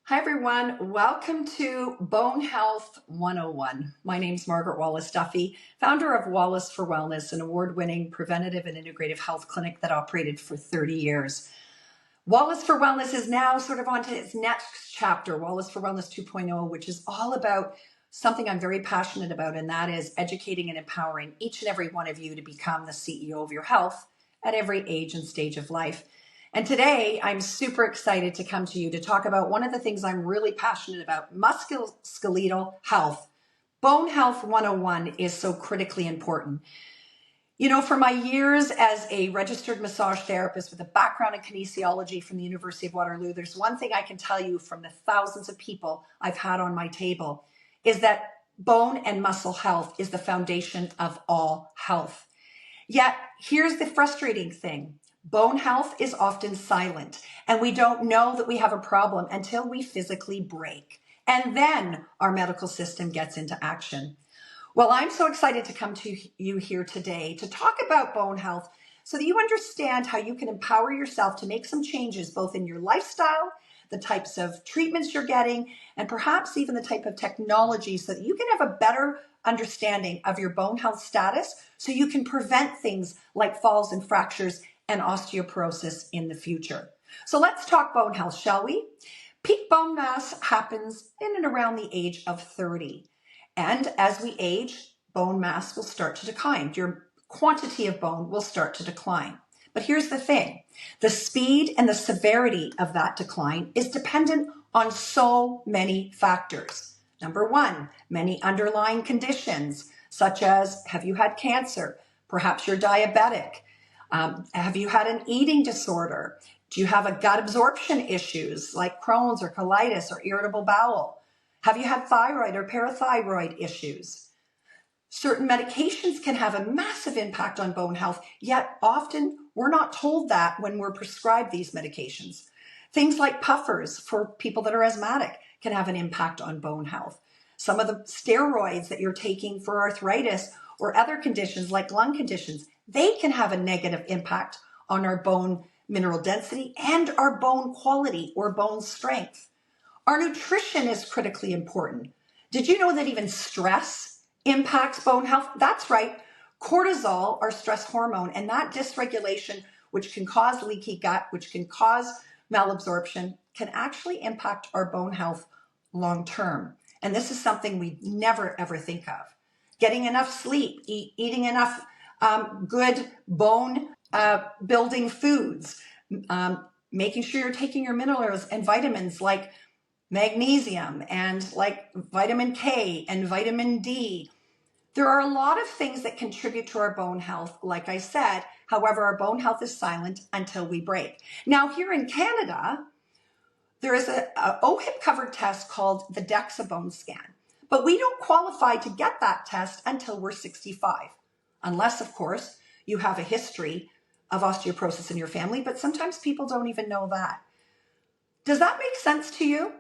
Hi everyone, welcome to Bone Health 101. My name is Margaret Wallace-Duffy, founder of Wallace for Wellness, an award-winning preventative and integrative health clinic that operated for 30 years. Wallace for Wellness is now sort of on to its next chapter, Wallace for Wellness 2.0, which is all about something I'm very passionate about, and that is educating and empowering each and every one of you to become the CEO of your health at every age and stage of life. And today, I'm super excited to come to you to talk about one of the things I'm really passionate about, musculoskeletal health. Bone Health 101 is so critically important. You know, for my years as a registered massage therapist with a background in kinesiology from the University of Waterloo, there's one thing I can tell you from the thousands of people I've had on my table is that bone and muscle health is the foundation of all health. Yet, here's the frustrating thing. Bone health is often silent, and we don't know that we have a problem until we physically break. And then our medical system gets into action. Well, I'm so excited to come to you here today to talk about bone health so that you understand how you can empower yourself to make some changes both in your lifestyle, the types of treatments you're getting, and perhaps even the type of technology so that you can have a better understanding of your bone health status so you can prevent things like falls and fractures and osteoporosis in the future. So let's talk bone health, shall we? Peak bone mass happens in and around the age of 30. And as we age, bone mass will start to decline. Your quantity of bone will start to decline. But here's the thing. The speed and the severity of that decline is dependent on so many factors. Number one, many underlying conditions, such as have you had cancer? Perhaps you're diabetic. Have you had an eating disorder? Do you have a gut absorption issues like Crohn's or colitis or irritable bowel? Have you had thyroid or parathyroid issues? Certain medications can have a massive impact on bone health, yet often we're not told that when we're prescribed these medications. Things like puffers for people that are asthmatic can have an impact on bone health. Some of the steroids that you're taking for arthritis or other conditions like lung conditions, they can have a negative impact on our bone mineral density and our bone quality or bone strength. Our nutrition is critically important. Did you know that even stress impacts bone health? That's right. Cortisol, our stress hormone, and that dysregulation, which can cause leaky gut, which can cause malabsorption, can actually impact our bone health long term. And this is something we never ever think of. Getting enough sleep, eating enough good bone building foods, making sure you're taking your minerals and vitamins like magnesium and like vitamin K and vitamin D. There are a lot of things that contribute to our bone health, like I said. However, our bone health is silent until we break. Now, here in Canada, there is a OHIP covered test called the DEXA Bone Scan, but we don't qualify to get that test until we're 65, unless, of course, you have a history of osteoporosis in your family, but sometimes people don't even know that. Does that make sense to you?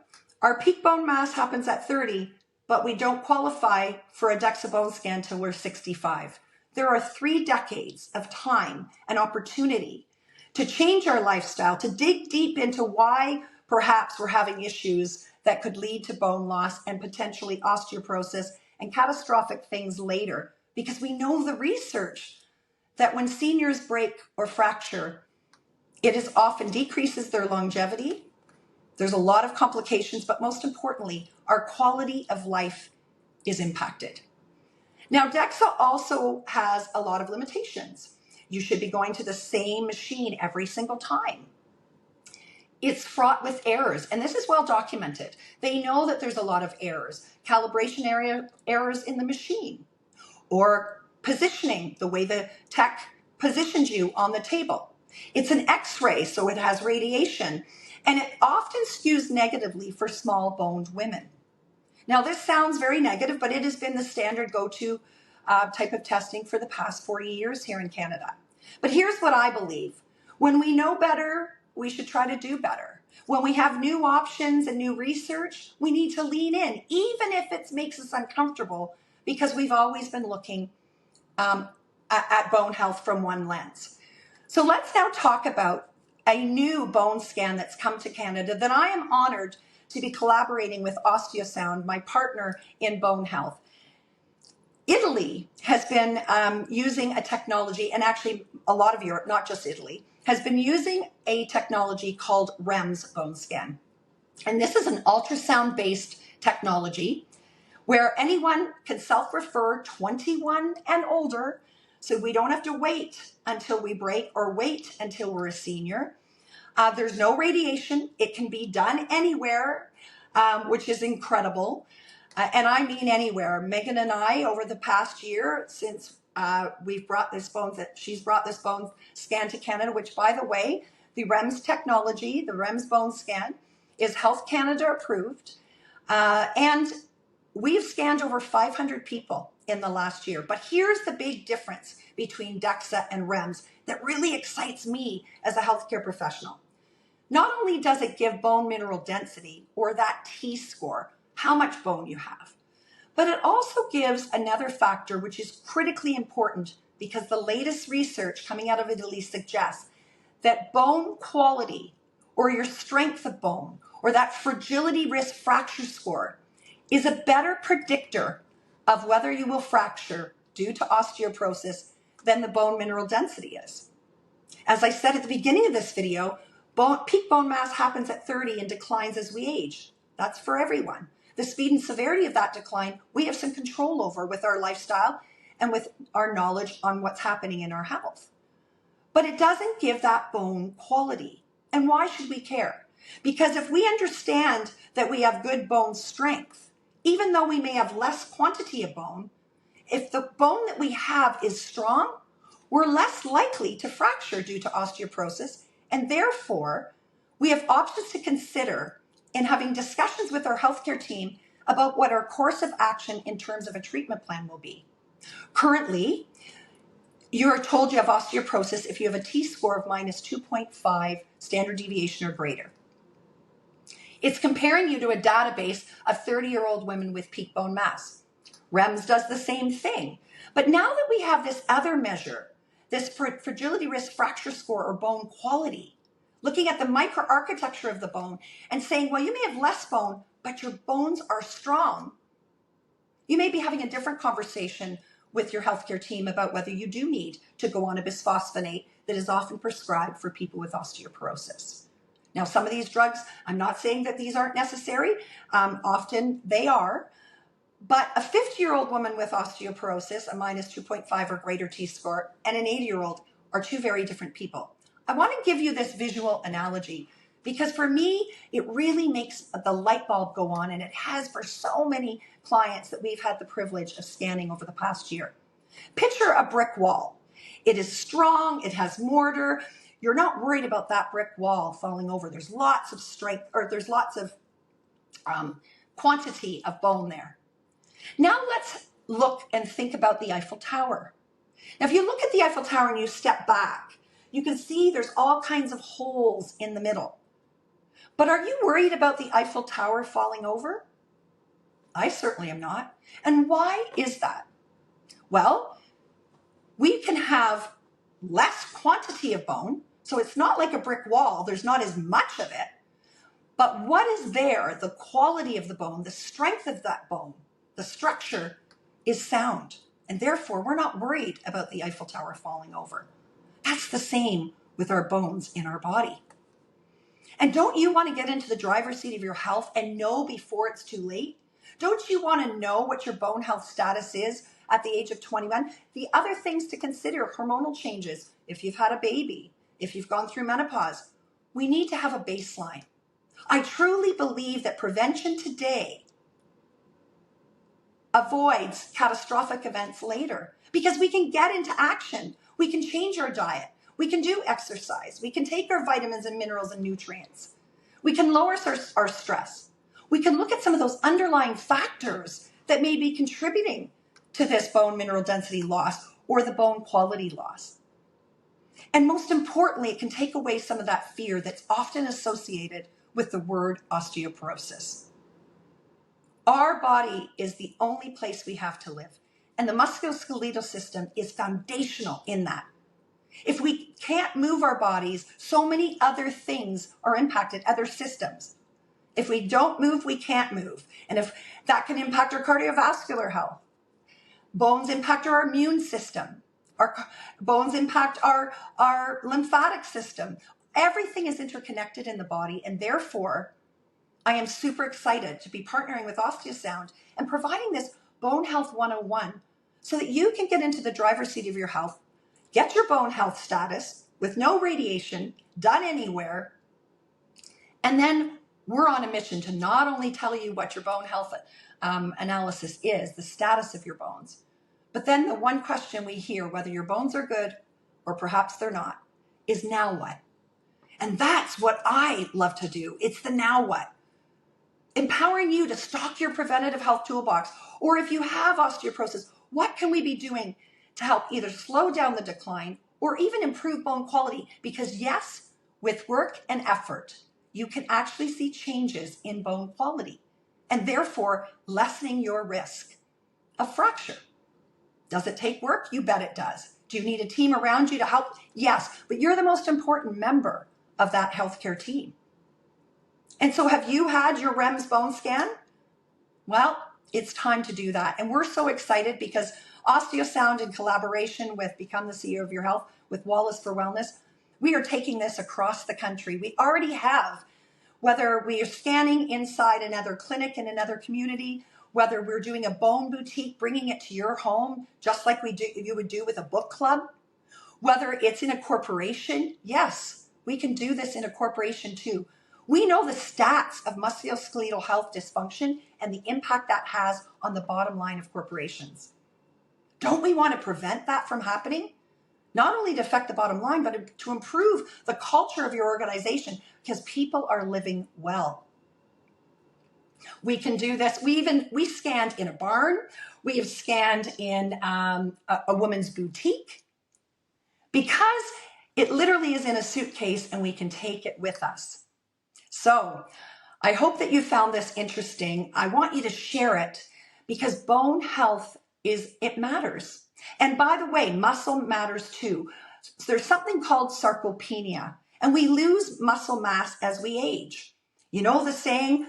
Our peak bone mass happens at 30, but we don't qualify for a DEXA bone scan till we're 65. There are 3 decades of time and opportunity to change our lifestyle, to dig deep into why perhaps we're having issues that could lead to bone loss and potentially osteoporosis and catastrophic things later, because we know the research that when seniors break or fracture, it is often decreases their longevity. There's a lot of complications, but most importantly, our quality of life is impacted. Now, DEXA also has a lot of limitations. You should be going to the same machine every single time. It's fraught with errors, and this is well documented. They know that there's a lot of errors, calibration errors in the machine, or positioning, the way the tech positions you on the table. It's an X-ray, so it has radiation, and it often skews negatively for small-boned women. Now, this sounds very negative, but it has been the standard go-to type of testing for the past 40 years here in Canada. But here's what I believe. When we know better, we should try to do better. When we have new options and new research, we need to lean in, even if it makes us uncomfortable, because we've always been looking at bone health from one lens. So let's now talk about a new bone scan that's come to Canada that I am honored to be collaborating with OsteoSound, my partner in bone health. Italy has been using a technology, and actually a lot of Europe, not just Italy, has been using a technology called REMS Bone Scan. And this is an ultrasound-based technology where anyone can self-refer 21 and older, so we don't have to wait until we break or wait until we're a senior. There's no radiation. It can be done anywhere, which is incredible. And I mean anywhere. Megan and I, over the past year, since she's brought this bone scan to Canada, which, by the way, the REMS technology, the REMS Bone Scan, is Health Canada approved. And we've scanned over 500 people in the last year. But here's the big difference between DEXA and REMS that really excites me as a healthcare professional. Not only does it give bone mineral density, or that TScore, how much bone you have, but it also gives another factor which is critically important, because the latest research coming out of Italy suggests that bone quality, or your strength of bone, or that fragility risk fracture score, is a better predictor of whether you will fracture due to osteoporosis than the bone mineral density is. As I said at the beginning of this video, peak bone mass happens at 30 and declines as we age. That's for everyone. The speed and severity of that decline, we have some control over with our lifestyle and with our knowledge on what's happening in our health. But it doesn't give that bone quality. And why should we care? Because if we understand that we have good bone strength, even though we may have less quantity of bone, if the bone that we have is strong, we're less likely to fracture due to osteoporosis, and therefore we have options to consider in having discussions with our healthcare team about what our course of action in terms of a treatment plan will be. Currently, you are told you have osteoporosis if you have a T-score of minus 2.5 standard deviation or greater. It's comparing you to a database of 30-year-old women with peak bone mass. REMS does the same thing. But now that we have this other measure, this fragility risk fracture score, or bone quality, looking at the microarchitecture of the bone and saying, well, you may have less bone, but your bones are strong. You may be having a different conversation with your healthcare team about whether you do need to go on a bisphosphonate that is often prescribed for people with osteoporosis. Now, some of these drugs, I'm not saying that these aren't necessary. Often they are. But a 50-year-old woman with osteoporosis, a minus 2.5 or greater T-score, and an 80-year-old are two very different people. I want to give you this visual analogy because for me, it really makes the light bulb go on, and it has for so many clients that we've had the privilege of scanning over the past year. Picture a brick wall. It is strong, it has mortar. You're not worried about that brick wall falling over. There's lots of strength, or there's lots of quantity of bone there. Now let's look and think about the Eiffel Tower. Now, if you look at the Eiffel Tower and you step back, you can see there's all kinds of holes in the middle. But are you worried about the Eiffel Tower falling over? I certainly am not. And why is that? Well, we can have less quantity of bone, so it's not like a brick wall. There's not as much of it. But what is there, the quality of the bone, the strength of that bone, the structure is sound. And therefore, we're not worried about the Eiffel Tower falling over. That's the same with our bones in our body. And don't you want to get into the driver's seat of your health and know before it's too late? Don't you want to know what your bone health status is at the age of 21? The other things to consider, hormonal changes, if you've had a baby, if you've gone through menopause, we need to have a baseline. I truly believe that prevention today avoids catastrophic events later because we can get into action. We can change our diet. We can do exercise. We can take our vitamins and minerals and nutrients. We can lower our stress. We can look at some of those underlying factors that may be contributing to this bone mineral density loss or the bone quality loss. And most importantly, it can take away some of that fear that's often associated with the word osteoporosis. Our body is the only place we have to live, and the musculoskeletal system is foundational in that. If we can't move our bodies, so many other things are impacted, other systems. If we don't move, we can't move. And if that can impact our cardiovascular health. Bones impact our immune system. Our bones impact our lymphatic system. Everything is interconnected in the body, and therefore, I am super excited to be partnering with OsteoSound and providing this Bone Health 101 so that you can get into the driver's seat of your health, get your bone health status with no radiation, done anywhere, and then we're on a mission to not only tell you what your bone health analysis is, the status of your bones, but then the one question we hear, whether your bones are good or perhaps they're not, is now what? And that's what I love to do. It's the now what. Empowering you to stock your preventative health toolbox, or if you have osteoporosis, what can we be doing to help either slow down the decline or even improve bone quality? Because yes, with work and effort, you can actually see changes in bone quality and therefore lessening your risk of fracture. Does it take work? You bet it does. Do you need a team around you to help? Yes, but you're the most important member of that healthcare team. And so have you had your REMS Bone Scan? Well, it's time to do that. And we're so excited because OsteoSound, in collaboration with Become the CEO of Your Health with Wallace for Wellness, we are taking this across the country. We already have, whether we are scanning inside another clinic in another community, whether we're doing a bone boutique, bringing it to your home, just like you would do with a book club, whether it's in a corporation. Yes, we can do this in a corporation too. We know the stats of musculoskeletal health dysfunction and the impact that has on the bottom line of corporations. Don't we want to prevent that from happening? Not only to affect the bottom line, but to improve the culture of your organization because people are living well. We can do this. We scanned in a barn. We have scanned in a woman's boutique because it literally is in a suitcase and we can take it with us. So I hope that you found this interesting. I want you to share it because bone health it matters. And by the way, muscle matters too. There's something called sarcopenia, and we lose muscle mass as we age. You know the saying,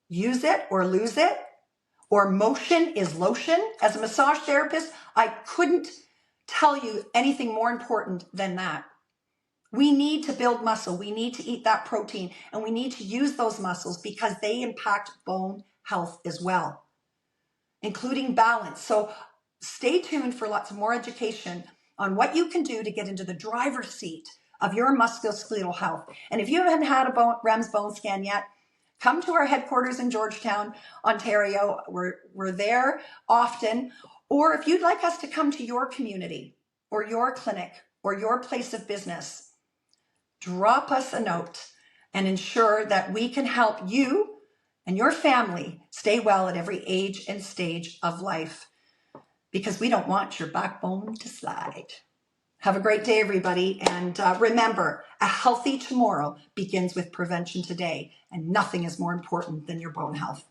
use it or lose it, or motion is lotion. As a massage therapist, I couldn't tell you anything more important than that. We need to build muscle. We need to eat that protein, and we need to use those muscles because they impact bone health as well, including balance. So stay tuned for lots of more education on what you can do to get into the driver's seat of your musculoskeletal health. And if you haven't had a REMS bone scan yet, come to our headquarters in Georgetown, Ontario. We're there often. Or if you'd like us to come to your community or your clinic or your place of business, drop us a note and ensure that we can help you and your family stay well at every age and stage of life, because we don't want your backbone to slide. Have a great day, everybody. And remember, a healthy tomorrow begins with prevention today, and nothing is more important than your bone health.